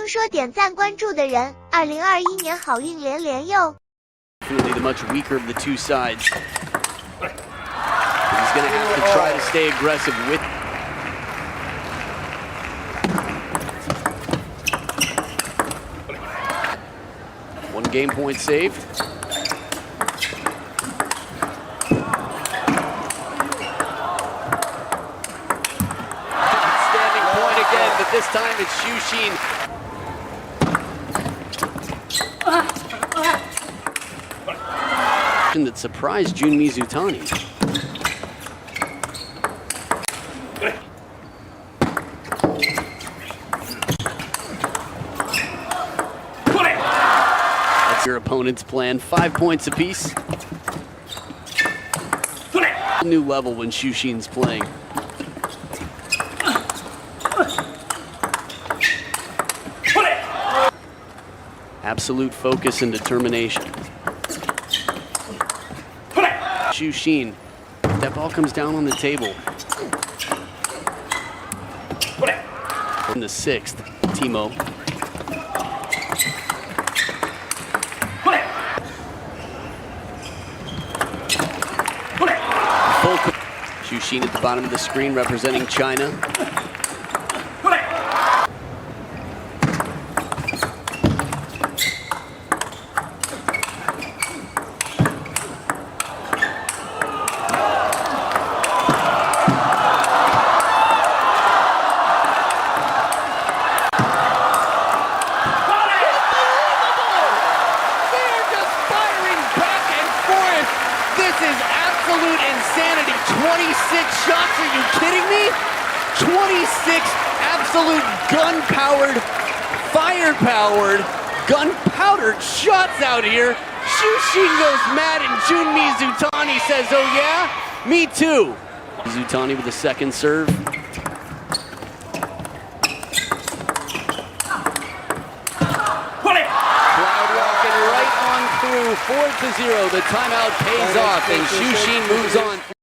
听说点赞关注的人，2021年好运连连哟。 Definitely the much weaker of the two sides. He's going to have to try to stay aggressive with. One game point saved. Standing point again, but this time it's许昕. That surprised Junmi Zutani. That's your opponent's plan. 5 points apiece. New level when许昕playing. Absolute focus and determination.许昕, that ball comes down on the table. In the 6th, Timo.许昕at the bottom of the screen representing China. Absolute insanity. 26 shots, are you kidding me? 26 absolute gun-powered, fire-powered, gun-powdered shots out here.许昕goes mad and Junmi Zutani says, oh yeah? Me too. Zutani with the second serve. Crowd walking right on through. 4-0. The timeout pays off and许昕moves on.